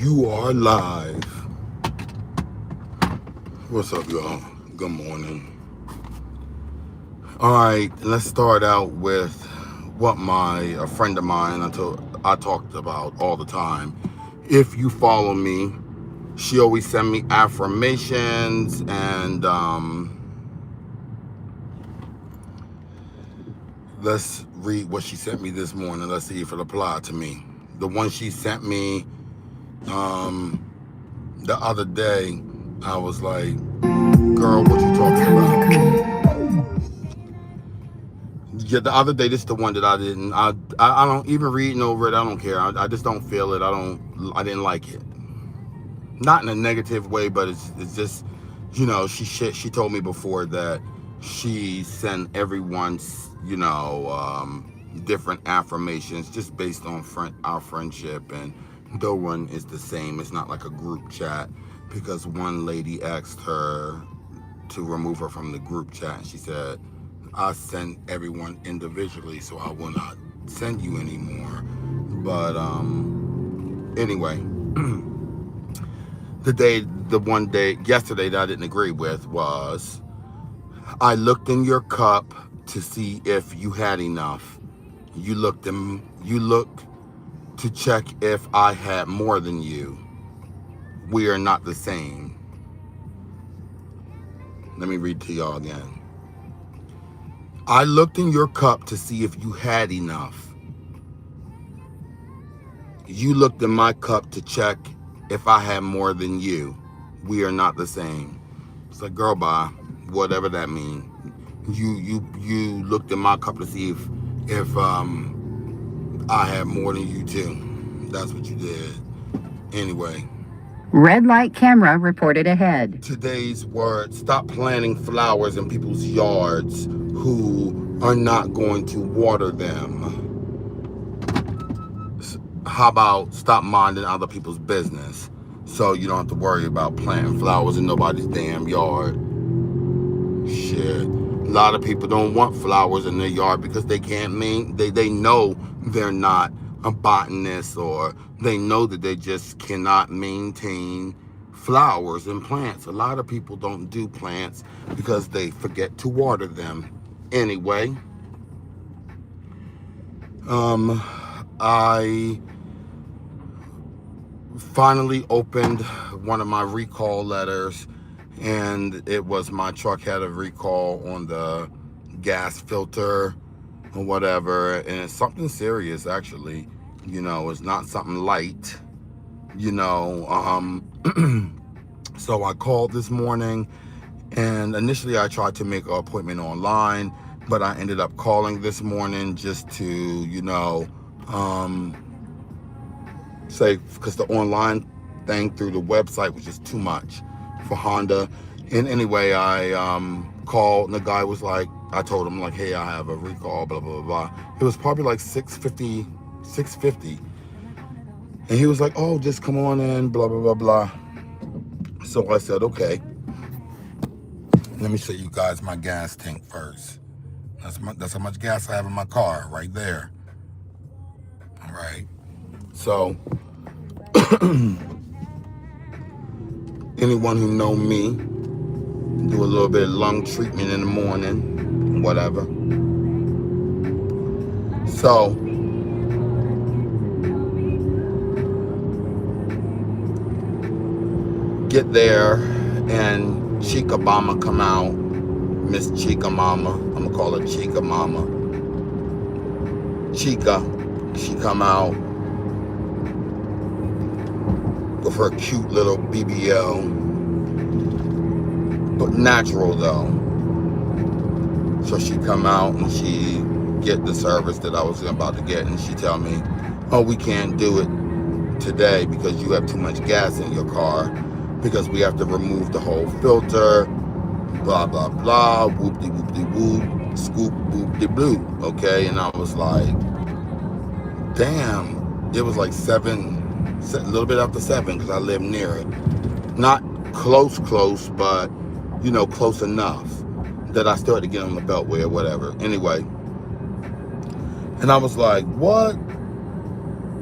You are live. What's up, y'all? Good morning. All right, let's start out with what a friend of mine I talked about all the time. If you follow me, she always send me affirmations, and let's read what she sent me this morning. Let's see if it applied to me. The one she sent me um, the other day, I was like, "Girl, what you talking about?" Yeah, the other day, this is the one that I didn't. I don't even reading over it. I don't care. I just don't feel it. I didn't like it. Not in a negative way, but it's just, she told me before that she sent everyone, different affirmations just based on our friendship, and no one is the same. It's not like a group chat, because one lady asked her to remove her from the group chat, and she said, I send everyone individually, so I will not send you anymore. But anyway, yesterday that I didn't agree with was, I looked in your cup to see if you had enough. You looked to check if I had more than you. We are not the same. Let me read to y'all again. I looked in your cup to see if you had enough. You looked in my cup to check if I had more than you. We are not the same. It's like, girl, bye. Whatever that means. You looked in my cup to see if I had more than you too. That's what you did. Anyway. Red light camera reported ahead. Today's word: stop planting flowers in people's yards who are not going to water them. How about stop minding other people's business so you don't have to worry about planting flowers in nobody's damn yard? Shit. A lot of people don't want flowers in their yard because they can't they know they're not a botanist, or they know that they just cannot maintain flowers and plants. A lot of people don't do plants because they forget to water them. Anyway, I finally opened one of my recall letters, and it was my truck had a recall on the gas filter or whatever, and it's something serious actually. It's not something light. you know so I called this morning, and initially I tried to make an appointment online, but I ended up calling this morning just to say, because the online thing through the website was just too much for Honda. And anyway, I called, and the guy was like, I told him, like, hey, I have a recall, blah, blah, blah, blah. It was probably like 650. And he was like, oh, just come on in, blah, blah, blah, blah. So I said, okay. Let me show you guys my gas tank first. That's how much gas I have in my car, right there. All right. So anyone who know me, do a little bit of lung treatment in the morning, whatever. So get there, and Chica Mama come out. Miss Chica Mama, I'm gonna call her Chica Mama. Chica, she come out with her cute little BBL, but natural though. So she come out and she get the service that I was about to get, and she tell me, oh, we can't do it today because you have too much gas in your car, because we have to remove the whole filter, blah blah blah, whoop-de whoop-de whoop, scoop whoop-de bloop. Okay, and I was like, damn. It was like a little bit after 7, because I live near it. Not close, but close enough that I still had to get on the beltway or whatever. Anyway, and I was like, what?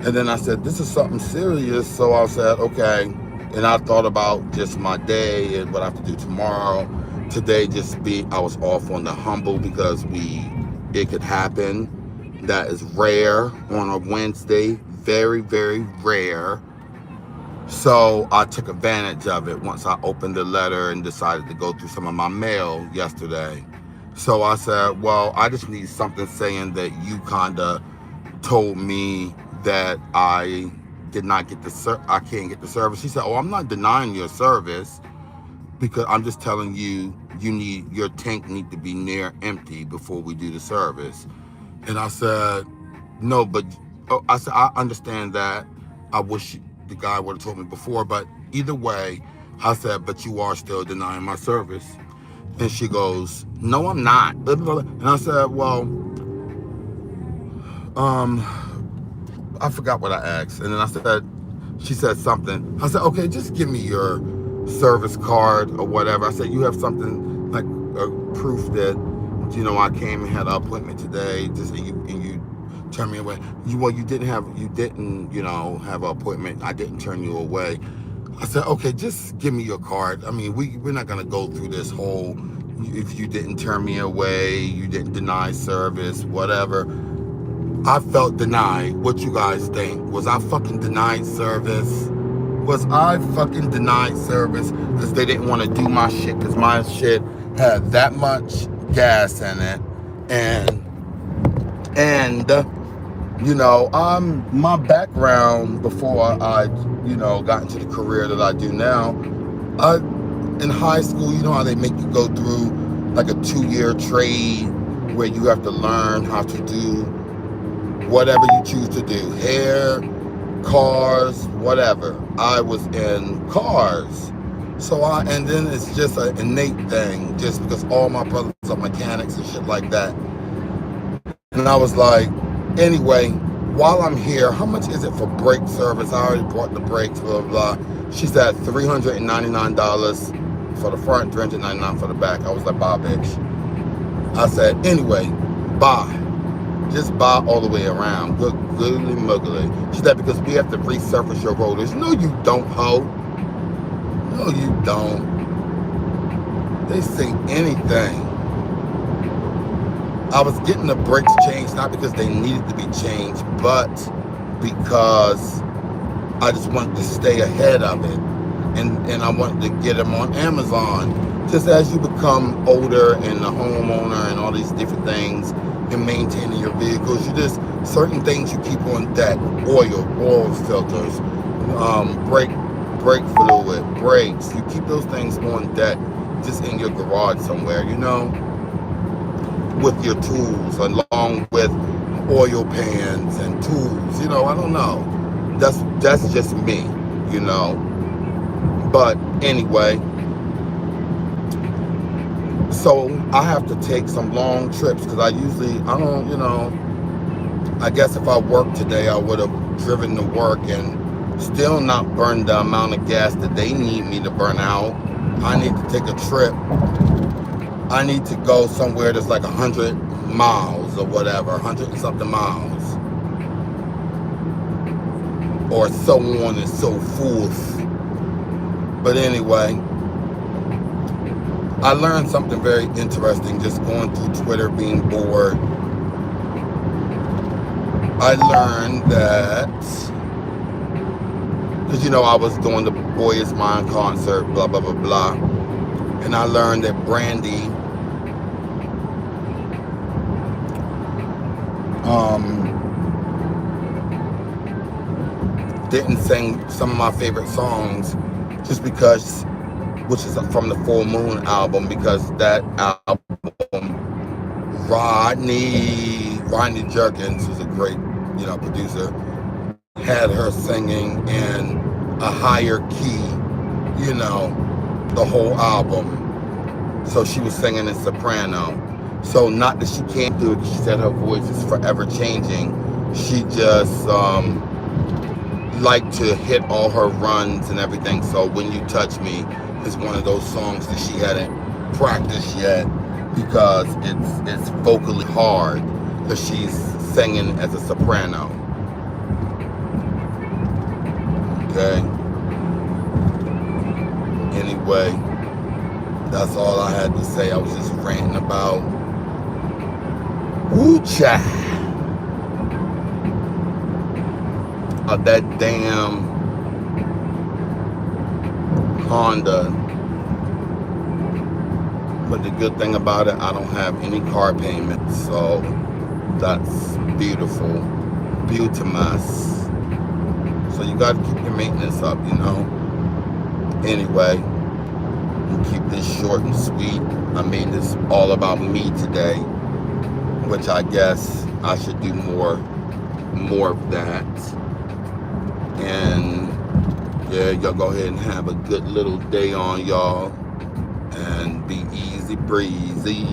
And then I said, this is something serious. So I said, okay. And I thought about just my day and what I have to do tomorrow. Today I was off on the humble because it could happen. That is rare on a Wednesday. Very, very rare. So I took advantage of it once I opened the letter and decided to go through some of my mail yesterday. So I said, well, I just need something saying that you kind of told me that I did not get I can't get the service. She said, oh, I'm not denying your service because I'm just telling you, your tank need to be near empty before we do the service. And I said, no, but I said, I understand that. I wish the guy would have told me before, but either way, I said, but you are still denying my service. And she goes, no, I'm not. And I said, well, I forgot what I asked. And then she said something. I said, okay, just give me your service card or whatever. I said, you have something like proof that, I came and had an appointment today, and you turned me away. You didn't have an appointment. I didn't turn you away. I said, okay, just give me your card. I mean, we're not going to go through this whole, if you didn't turn me away, you didn't deny service, whatever. I felt denied. What you guys think? Was I fucking denied service? Was I fucking denied service because they didn't want to do my shit because my shit had that much gas in it? And my background before I got into the career that I do now, in high school, you know how they make you go through like a 2-year trade where you have to learn how to do whatever you choose to do, hair, cars, whatever. I was in cars. And then it's just an innate thing, just because all my brothers are mechanics and shit like that. And I was like, anyway, while I'm here, how much is it for brake service? I already bought the brakes, blah, blah, blah. She said $399 for the front, $399 for the back. I was like, bye, bitch. I said, anyway, bye. Just buy all the way around. Goodly muggly. She said, because we have to resurface your rotors. No, you don't, ho. No, you don't. They say anything. I was getting the brakes changed, not because they needed to be changed, but because I just wanted to stay ahead of it. And I wanted to get them on Amazon. Just as you become older and a homeowner and all these different things, and maintaining your vehicles, certain things you keep on deck: oil filters, brake fluid, brakes. You keep those things on deck, just in your garage somewhere, with your tools, along with oil pans and tools. I don't know. That's just me, But anyway. So I have to take some long trips because I guess if I worked today, I would have driven to work and still not burned the amount of gas that they need me to burn out. I need to take a trip. I need to go somewhere that's like 100 miles or whatever, 100 and something miles. Or so on and so forth. But anyway, I learned something very interesting just going through Twitter, being bored. I learned that, because I was doing the Boy Is Mine concert, blah, blah, blah, blah. And I learned that Brandy didn't sing some of my favorite songs just because, which is from the Full Moon album, because that album, Rodney Jerkins, who's a great, producer, had her singing in a higher key, the whole album. So she was singing in soprano. So not that she can't do it, she said her voice is forever changing. She just liked to hit all her runs and everything. So When You Touch Me is one of those songs that she hadn't practiced yet because it's vocally hard because she's singing as a soprano. Okay. Anyway, that's all I had to say. I was just ranting about child, of that damn Honda. But the good thing about it, I don't have any car payments, so that's beautiful. Beautimus. So you gotta keep your maintenance up, you know. Anyway, we'll keep this short and sweet. I made this all about me today, which I guess I should do more of that. And yeah, y'all go ahead and have a good little day on y'all, and be easy breezy.